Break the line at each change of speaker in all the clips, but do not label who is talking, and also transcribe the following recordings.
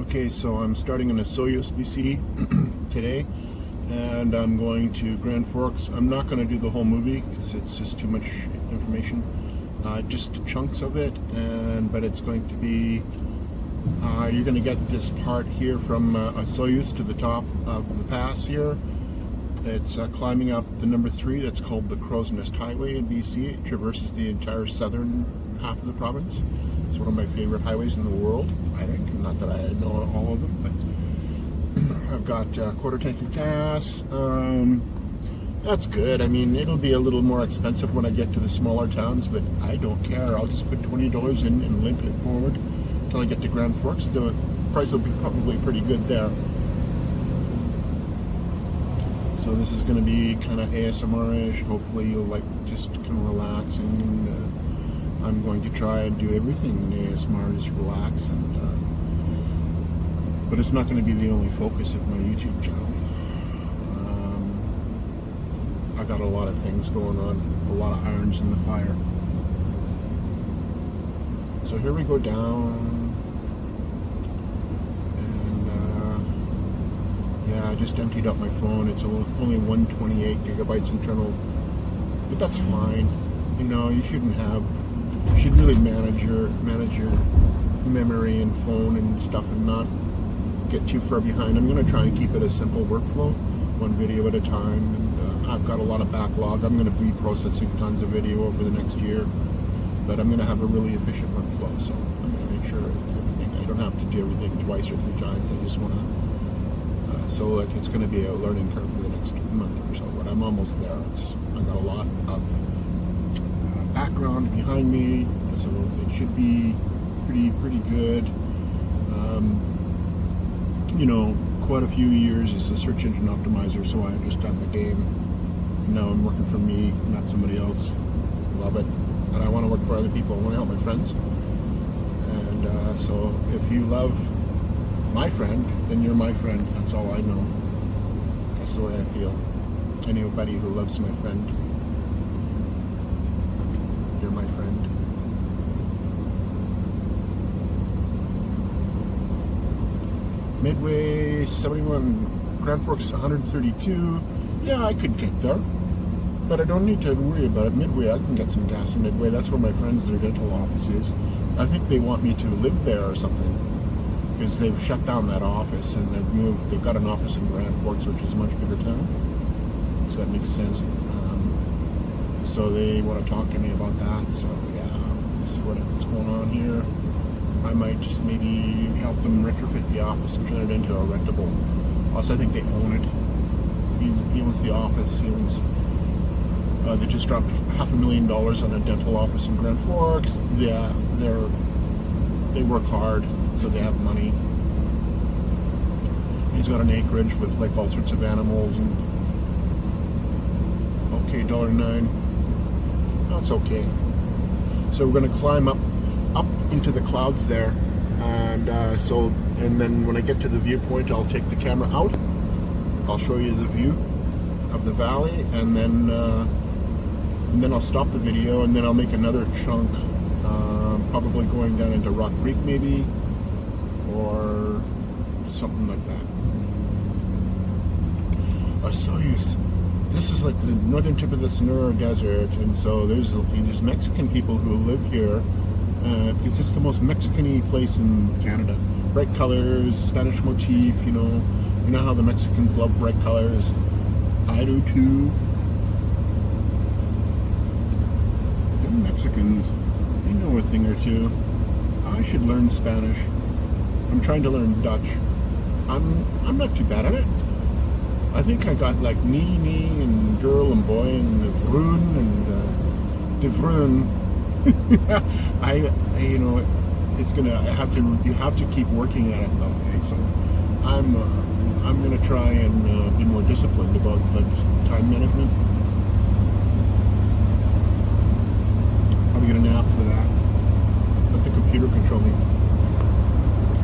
Okay, so I'm starting in Osoyoos BC today, and I'm going to Grand Forks. I'm not going to do the whole movie because it's just too much information, just chunks of it, but it's going to be, you're going to get this part here from Osoyoos to the top of the pass here. It's climbing up the number 3, that's called the Crowsnest Highway in BC. It traverses the entire southern half of the province. It's one of my favorite highways in the world, I think. Not that I know all of them, but I've got a quarter tank of gas. That's good. I mean, it'll be a little more expensive when I get to the smaller towns, but I don't care. I'll just put $20 in and limp it forward until I get to Grand Forks. The price will be probably pretty good there. So this is going to be kind of ASMR-ish. Hopefully you'll like just kind of relaxing. And, I'm going to try and do everything in ASMR, just relax. But it's not going to be the only focus of my YouTube channel. I got a lot of things going on, a lot of irons in the fire. So here we go down. Yeah, I just emptied out my phone. It's only 128 gigabytes internal, but that's fine. You know, you should really manage your memory and phone and stuff, and not get too far behind. I'm going to try and keep it a simple workflow, one video at a time. And I've got a lot of backlog. I'm going to be processing tons of video over the next year, but I'm going to have a really efficient workflow. So I'm going to make sure I don't have to do everything twice or 3 times. I just want to. So like it's going to be a learning curve for the next month or so, but I'm almost there. I've got a lot of background behind me, so it should be pretty good. You know, quite a few years as a search engine optimizer, so I understand the game. Now I'm working for me, not somebody else. Love it, but I want to work for other people. I want to help my friends, and so if you love my friend, then you're my friend. That's all I know. That's the way I feel. Anybody who loves my friend, you're my friend. Midway 71, Grand Forks 132. Yeah, I could get there, but I don't need to worry about it. Midway, I can get some gas in Midway. That's where my friends, their dental office is. I think they want me to live there or something, because they've shut down that office and they've moved. They've got an office in Grand Forks, which is a much bigger town. So that makes sense. So they want to talk to me about that. So yeah, we'll see what's going on here. I might just maybe help them retrofit the office and turn it into a rentable. Also, I think they own it. He owns the office. He owns. They just dropped $500,000 on a dental office in Grand Forks. Yeah, they work hard, so they have money. He's got an acreage with like all sorts of animals and. Okay, $1.09. That's okay. So we're going to climb up into the clouds there, and then when I get to the viewpoint, I'll take the camera out. I'll show you the view of the valley, and then I'll stop the video, and then I'll make another chunk, probably going down into Rock Creek maybe, or something like that. Osoyoos. This is like the northern tip of the Sonora Desert, and so there's Mexican people who live here because it's the most Mexican-y place in Canada. Bright colors, Spanish motif, you know how the Mexicans love bright colors. I do too. The Mexicans, they know a thing or two. I should learn Spanish. I'm trying to learn Dutch. I'm not too bad at it. I think I got like me, and girl and boy and the vroon and de vroon. You have to keep working at it though. Okay? So I'm gonna try and be more disciplined about like time management. Probably get a nap for that. Let the computer control me.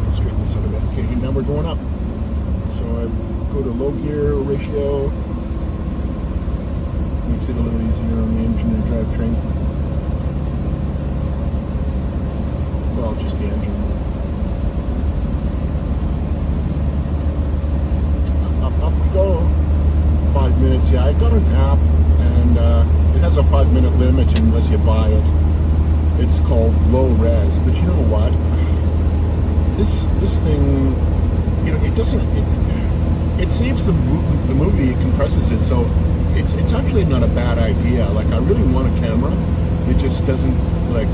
I'll straighten this out a bit. Okay, now we're going up. So I go to low gear ratio, makes it a little easier on the engine and drivetrain. Well, just the engine. got an app, and it has a 5-minute limit unless you buy it. It's called low res, but you know what? This thing, you know, it saves the movie, it compresses it, so it's actually not a bad idea. Like, I really want a camera. It just doesn't like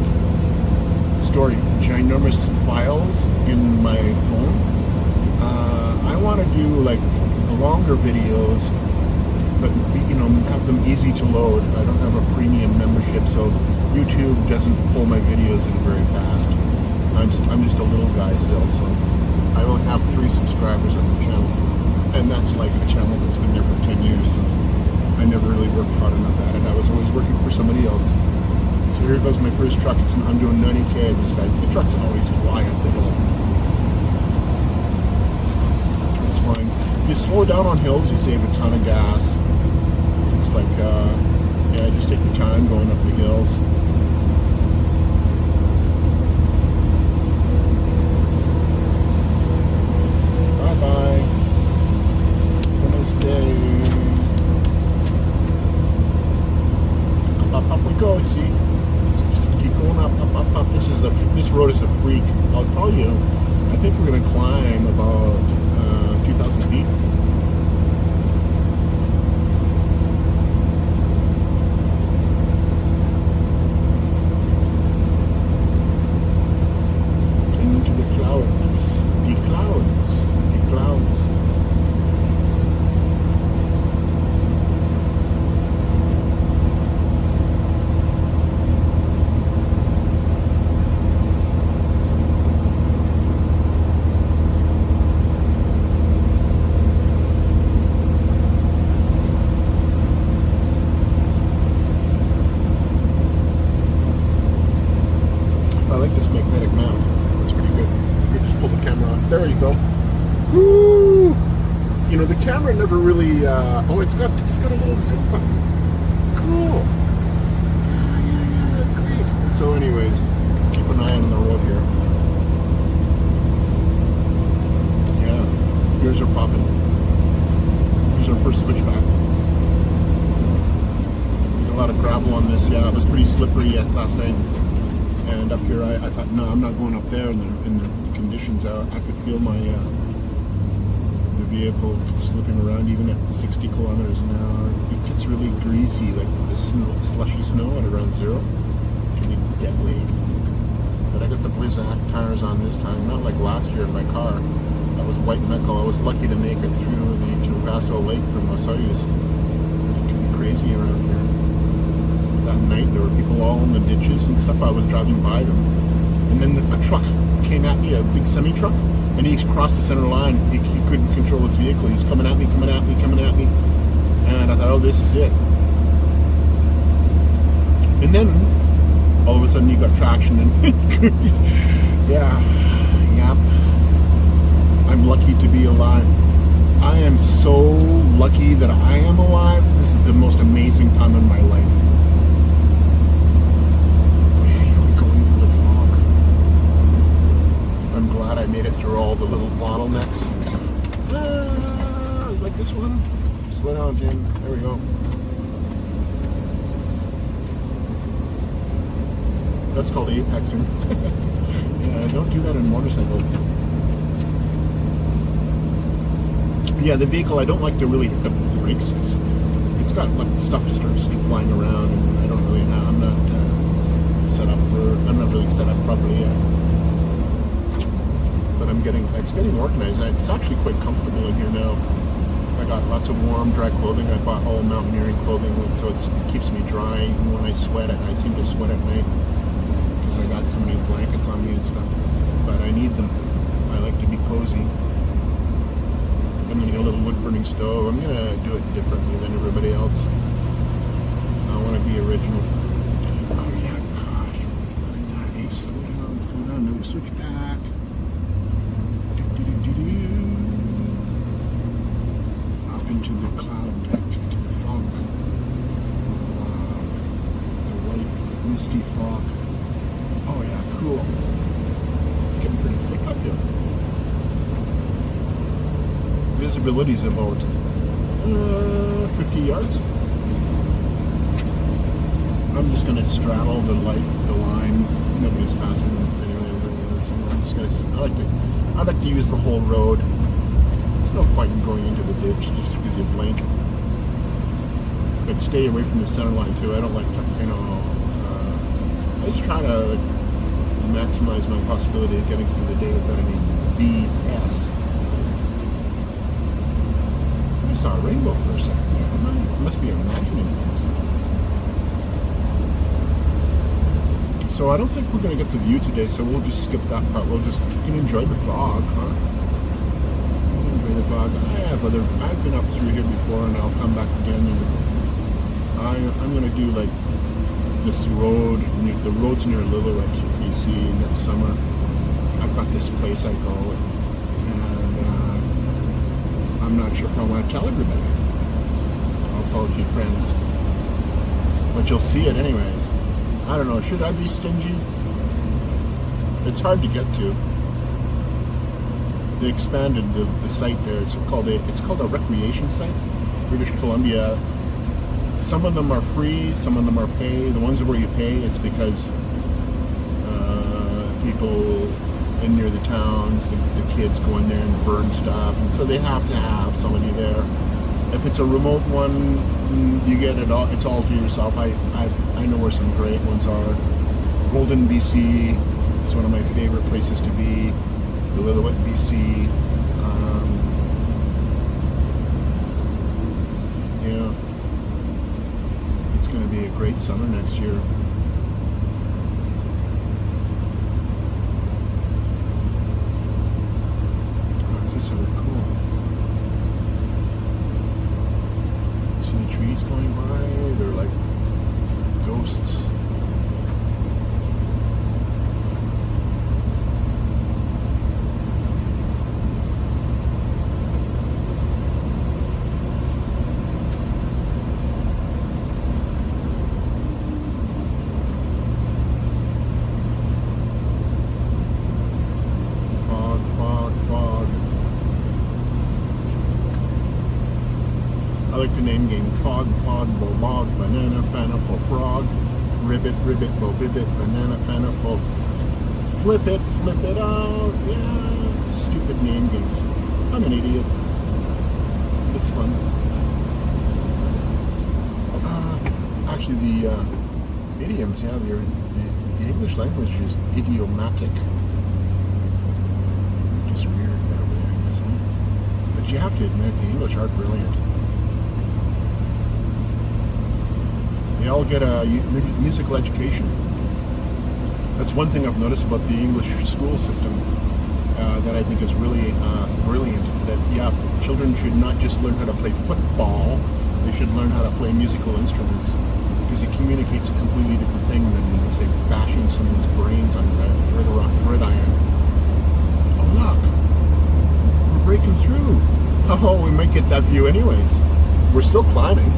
store ginormous files in my phone. I want to do like longer videos, but you know, have them easy to load. I don't have a premium membership, so YouTube doesn't pull my videos in very fast. I'm just a little guy still, so I only have 3 subscribers on the channel, and that's like a channel that's been there for 10 years. So I never really worked hard enough at it. I was always working for somebody else. So here goes my first truck. I'm doing 90K. This guy, the trucks always fly up the hill. It's fine. If you slow down on hills, you save a ton of gas. It's like, yeah, just take your time going up the hills. Bye-bye. Have a nice day. Up we go, see? Just keep going up. This road is a freak. I'll tell you, I think we're going to climb about 2,000 feet. Into the clouds. The clouds. The clouds. I like this magnetic mount. It's pretty good. You just pull the camera off. There you go. Woo! You know, the camera never really. It's got a little zoom button. Cool. Yeah, great. So, anyways, keep an eye on the road here. Yeah, gears are popping. Here's our first switchback. A lot of gravel on this. Yeah, it was pretty slippery last night. And up here, I thought, no, I'm not going up there in the conditions. I could feel my the vehicle slipping around even at 60 kilometers an hour. It gets really greasy, like the slushy snow at around 0. It can be deadly. But I got the Blizzak tires on this time, not like last year in my car. That was white knuckle. I was lucky to make it through the Travasso Lake from Osoyoos. It can be crazy around here. That night there were people all in the ditches and stuff. I was driving by them, and then a truck came at me, a big semi truck, and he crossed the center line. He couldn't control his vehicle. He was coming at me, and I thought, oh, this is it. And then all of a sudden you got traction, and yeah, I'm lucky to be alive. I am so lucky that I am alive. This is the most amazing time in my life. I'm glad I made it through all the little bottlenecks. Like this one. Slow down, Jim. There we go. That's called apexing. Yeah, don't do that in a motorcycle. Yeah, the vehicle, I don't like to really hit the brakes. It's got like stuff starts flying around, and I don't really have. I'm not really set up properly yet. But it's getting organized. It's actually quite comfortable in here now. I got lots of warm, dry clothing. I bought all mountaineering clothing, so it keeps me dry even when I sweat. I seem to sweat at night because I got so many blankets on me and stuff. But I need them. I like to be cozy. I'm gonna get a little wood burning stove. I'm gonna do it differently than everybody else. I want to be original. Oh yeah, gosh. Look at that. Hey, slow down. Another switchback. Up into the cloud, into the fog. The white, misty fog. Oh yeah, cool. It's getting pretty thick up here. Visibility's about 50 yards. I'm just going to straddle the line. Nobody's passing anyway over here, so I'm just going to. I like to use the whole road. There's no point in going into the ditch just because you blink. But stay away from the center line too. I don't like to, I just try to maximize my possibility of getting through the day without any BS. I saw a rainbow for a second there. I must be imagining things. So I don't think we're going to get the view today, so we'll just skip that part. We can enjoy the fog, huh? Enjoy the fog. I've been up through here before, and I'll come back again. And I'm going to do like this road. The road's near Lillooet, BC, next summer. I've got this place I call it, and I'm not sure if I want to tell everybody. I'll tell a few friends, but you'll see it anyways. I don't know, should I be stingy? It's hard to get to. They expanded the site there. It's called a recreation site, British Columbia. Some of them are free, some of them are pay. The ones where you pay, it's because people in near the towns, the kids go in there and burn stuff, and so they have to have somebody there. If it's a remote one, you get it all. It's all to yourself. I know where some great ones are. Golden, BC is one of my favorite places to be. Lillooet, BC. Yeah, it's going to be a great summer next year. Oh, is this ever cool? Trees going by, they're like ghosts. I like the name game. Fog, bo bog, banana, fana for frog, ribbit, bo bibbit, banana, fana for flip it out. Yeah, stupid name games. I'm an idiot. It's fun. Actually, the idioms, yeah, the English language is idiomatic. Just weird that way, isn't it? But you have to admit, the English are brilliant. They all get a musical education. That's one thing I've noticed about the English school system that I think is really brilliant. That, yeah, children should not just learn how to play football, they should learn how to play musical instruments, because it communicates a completely different thing than, say, bashing someone's brains on a gridiron. Oh, look! We're breaking through! Oh, we might get that view anyways. We're still climbing.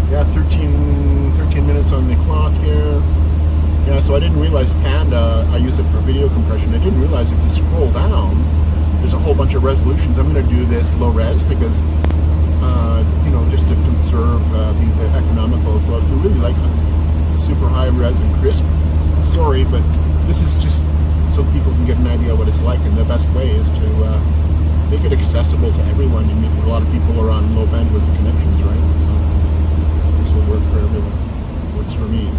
Yeah, 13 minutes on the clock here. Yeah, so I didn't realize Panda, I used it for video compression. I didn't realize if you scroll down, there's a whole bunch of resolutions. I'm going to do this low res because, just to conserve, be economical. So if you really like super high res and crisp, sorry, but this is just so people can get an idea of what it's like. And the best way is to make it accessible to everyone. A lot of people are on low bandwidth connections, right? So this will work for everyone. Works for me.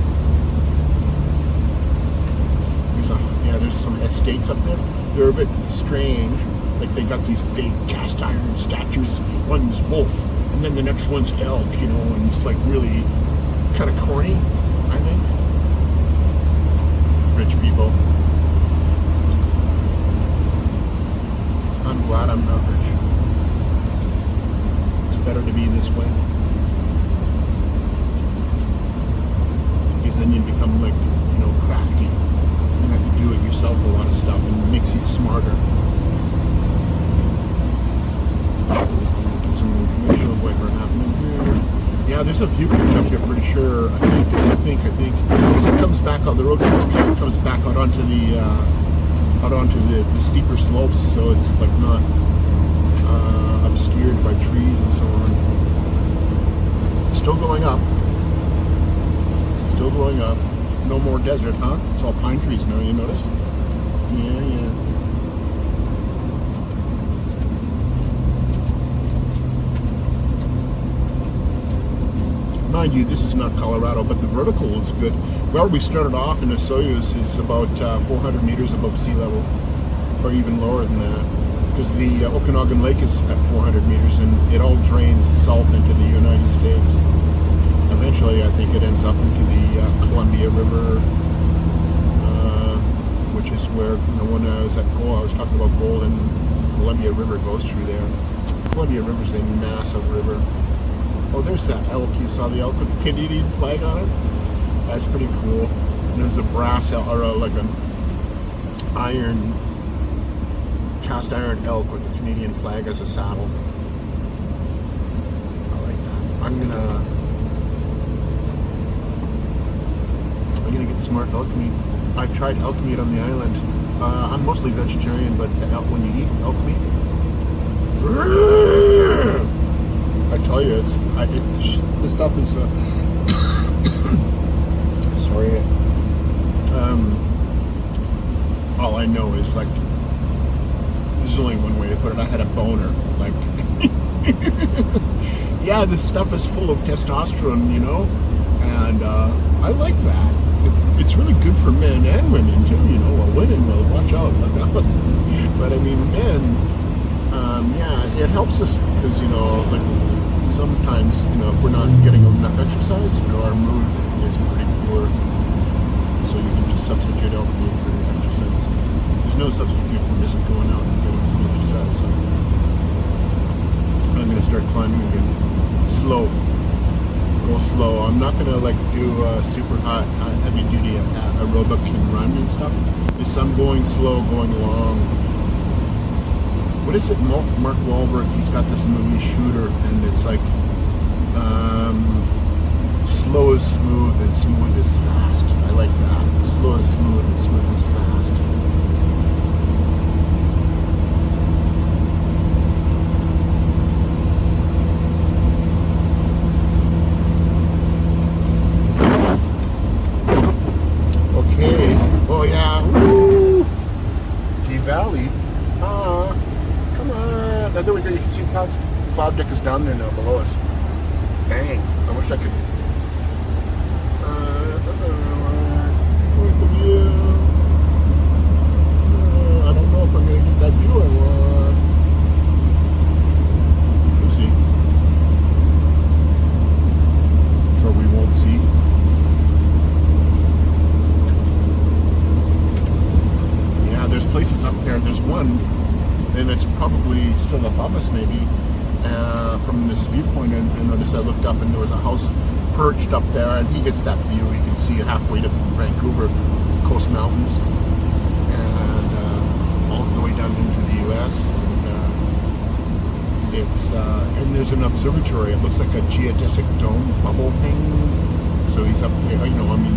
There's some estates up there. They're a bit strange. Like they got these big cast iron statues. One's wolf, and then the next one's elk. And it's like really kind of corny, I think. Rich people. I'm glad I'm not rich. It's better to be this way. Because then you become like, crafty. You have to do it yourself, a lot of stuff, and it makes you smarter. Some information of what we're happening here. Yeah, there's a viewpoint up here, pretty sure. I think. Because it comes back on the road, comes back out onto the steeper slopes, so it's like not obscured by trees and so on. Still going up. still going up. No more desert, huh? It's all pine trees now, you noticed? Yeah. Mind you, this is not Colorado, but the vertical is good. Where we started off in Osoyoos is about 400 meters above sea level, or even lower than that, because the Okanagan Lake is at 400 meters, and it all drains south into the United States. Eventually, I think it ends up into the Columbia River, which is where, when I was at Gold, I was talking about Gold, and Columbia River goes through there. Columbia River is a massive river. Oh, there's that elk. You saw the elk with the Canadian flag on it? That's pretty cool. And there's a brass elk, or like an cast iron elk with a Canadian flag as a saddle. I like that. I'm gonna get some more elk meat. I tried elk meat on the island. I'm mostly vegetarian, but when you eat elk meat, I tell you, this stuff is. Sorry. All I know is like, there's only one way to put it. I had a boner. Like, yeah, this stuff is full of testosterone, and I like that. It's really good for men and women too, Well, women will watch out. But I mean, men, yeah, it helps us because, like sometimes, if we're not getting enough exercise, our mood is pretty poor. So you can just substitute elk meat for exercise. There's no substitute for missing going out and getting some exercise. So I'm going to start climbing again. Slow. Go slow. I'm not going to do super hot, heavy duty aerobic and run and stuff. I'm going slow, going long. What is it? Mark Wahlberg, he's got this movie Shooter, and it's like slow is smooth and smooth is fast. I like that. Slow is smooth and smooth is fast. Okay. Oh yeah. Woo! Valley. Come on. There we go. You can see cloud deck is down there now below us. Dang. I wish I could. I don't know if I'm going to get that view I want. We'll see. Or we won't see. Yeah, there's places up there. There's one, and it's probably still above us maybe, from this viewpoint. And I noticed I looked up and there was a house perched up there, and he gets that view. You can see it halfway to Vancouver Coast Mountains, and all the way down into the U.S. And it's and there's an observatory. It looks like a geodesic dome bubble thing. So he's up there.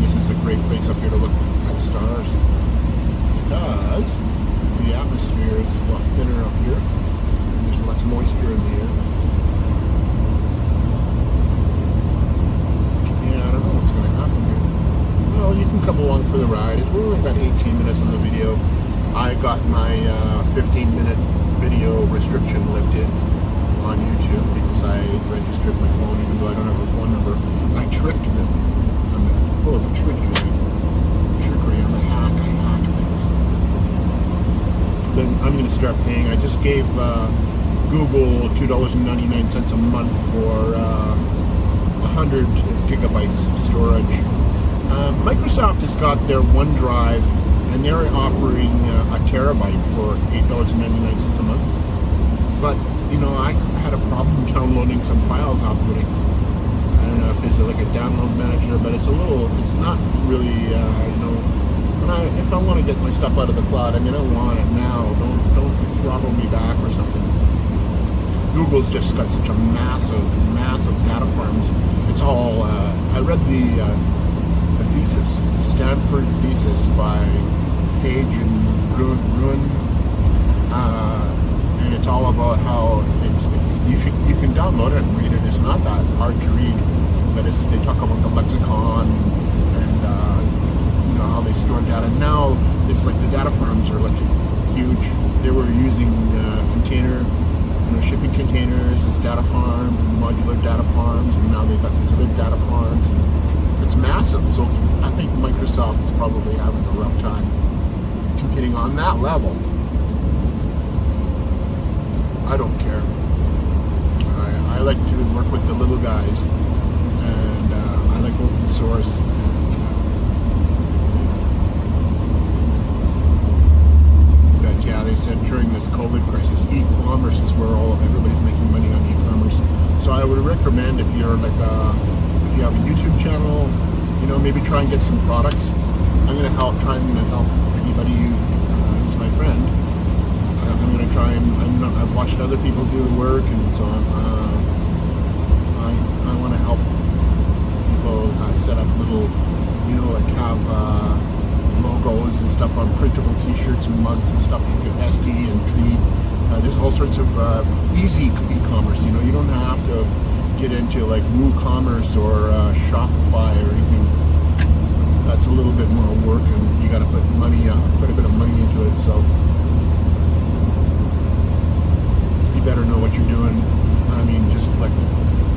This is a great place up here to look at stars because the atmosphere is a lot thinner up here. There's less moisture in the air. You can come along for the ride. We're only about 18 minutes on the video. I got my 15-minute video restriction lifted on YouTube because I registered my phone even though I don't have a phone number. I tricked them. I'm full of trickery. I'm a hack. I hack things. Then I'm going to start paying. I just gave Google $2.99 a month for 100 gigabytes of storage. Microsoft has got their OneDrive, and they're offering a terabyte for $8.99 a month. But, I had a problem downloading some files outputting. I don't know if there's like a download manager, but it's not really, if I want to get my stuff out of the cloud, I want it now. Don't throttle me back or something. Google's just got such a massive data farms. It's all, I read the thesis, Stanford thesis by Page and Ruin, and it's all about how you can download it and read it. It's not that hard to read, but they talk about the lexicon that. And now it's like the data farms are like huge. They were using shipping containers as data farms, modular data farms, and now they've got these other data farms. And it's massive. So I think Microsoft is probably having a rough time competing on that level. I don't care. I like to work with the little guys, and I like open source. But yeah, they said during this COVID crisis, e-commerce is where everybody's making money on e-commerce. So I would recommend if you're if you have a YouTube channel, maybe try and get some products. I'm going to try and help anybody who's my friend. I'm going to try and I've watched other people do the work, and so I want to help people set up little, have logos and stuff on printable T-shirts and mugs and stuff. You can SD and treat. There's all sorts of easy e-commerce. You don't have to get into like WooCommerce or Shopify or anything. That's a little bit more work, and you got to put quite a bit of money into it. So you better know what you're doing. I mean, just like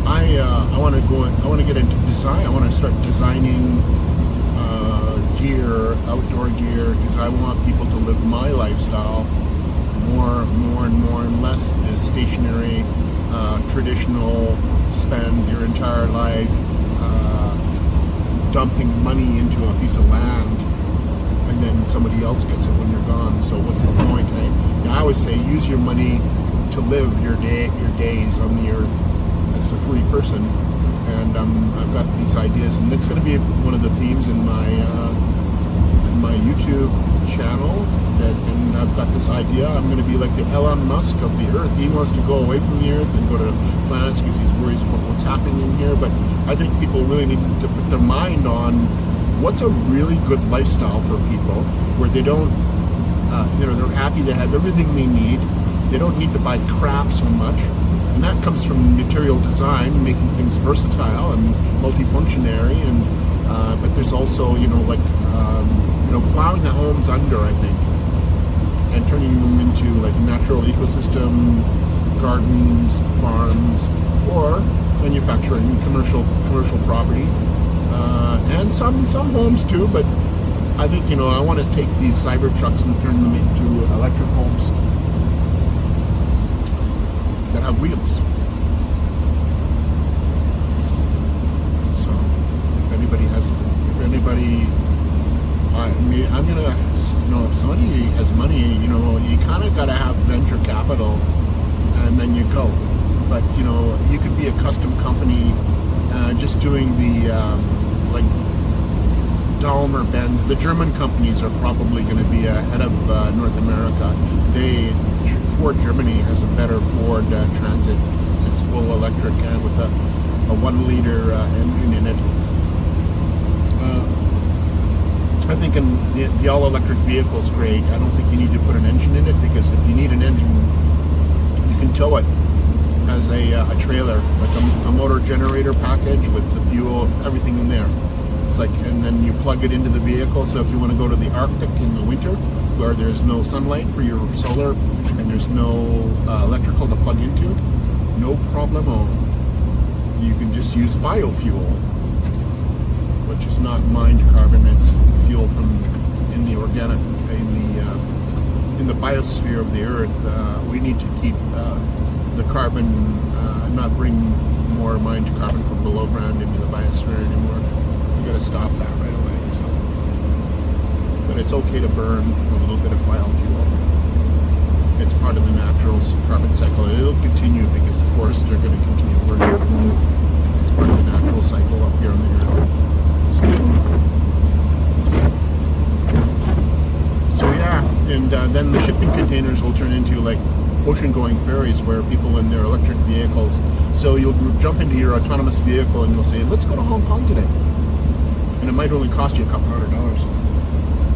I want to get into design. I want to start designing gear, outdoor gear, because I want people to live my lifestyle more and less the stationary, traditional, spend your entire life dumping money into a piece of land, and then somebody else gets it when you're gone. So what's the point? I always say use your money to live your days on the earth as a free person. And I've got these ideas, and it's going to be one of the themes in my YouTube channel. And I've got this idea. I'm going to be like the Elon Musk of the earth. He wants to go away from the earth and go to planets because he's worried about what's happening in here. But I think people really need to put their mind on what's a really good lifestyle for people, where they don't, they're happy, they have everything they need. They don't need to buy crap so much. And that comes from material design, making things versatile and multifunctionary. And but there's also, plowing the homes under, I think, and turning them into like natural ecosystem gardens, farms, or manufacturing commercial property, and some homes too. But I think I want to take these cyber trucks and turn them into electric homes that have wheels. So if anybody, I'm gonna, if somebody has money, you kind of got to have venture capital, and then you go. But you could be a custom company, just doing the like Daimler Benz. The German companies are probably going to be ahead of North America. Ford Germany has a better Ford Transit. It's full electric and with a 1-liter engine in it. I think the all-electric vehicle is great. I don't think you need to put an engine in it, because if you need an engine, you can tow it as a trailer, like a motor generator package with the fuel, everything in there. It's like, and then you plug it into the vehicle. So if you want to go to the Arctic in the winter, where there's no sunlight for your solar and there's no electrical to plug into, no problemo. You can just use biofuel, which is not mined carbon. It's fuel from in the biosphere of the earth. We need to keep the carbon, not bring more mined carbon from below ground into the biosphere anymore. We got to stop that right away. So, but it's okay to burn a little bit of biofuel. It's part of the natural carbon cycle. It'll continue because the forests are going to continue burning. It's part of the natural cycle up here on the earth. So yeah, and then the shipping containers will turn into like ocean-going ferries, where people in their electric vehicles. So you'll jump into your autonomous vehicle and you'll say, "Let's go to Hong Kong today," and it might only cost you a couple $100.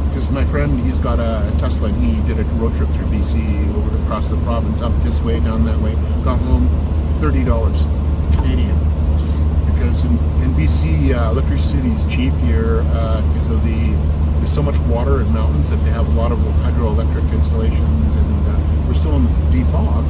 Because my friend, he's got a Tesla, and he did a road trip through BC, over across the province, up this way, down that way. Got home $30 Canadian. Because in BC, electricity is cheap here because of the so much water in mountains that they have a lot of hydroelectric installations, and we're still in defog.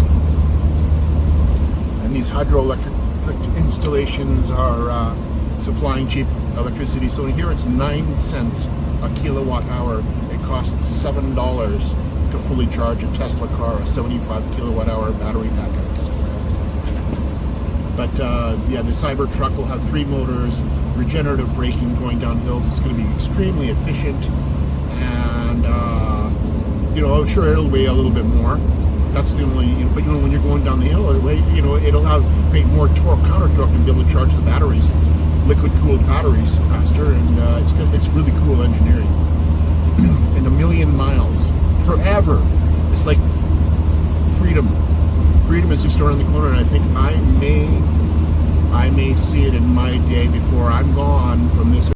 And these hydroelectric installations are supplying cheap electricity. So here it's 9 cents a kilowatt hour. It costs $7 to fully charge a Tesla car, a 75 kilowatt hour battery pack at a Tesla. But yeah, the Cybertruck will have 3 motors, regenerative braking going down hills. It's going to be extremely efficient, and you know, sure, it'll weigh a little bit more. That's the only, you know, but you know, when you're going down the hill, you know, it'll create more torque, counter torque, and be able to charge the batteries, liquid cooled batteries, faster. And it's really cool engineering. In 1 million miles, forever. It's like freedom. Freedom is just around the corner, and I think I may see it in my day before I'm gone from this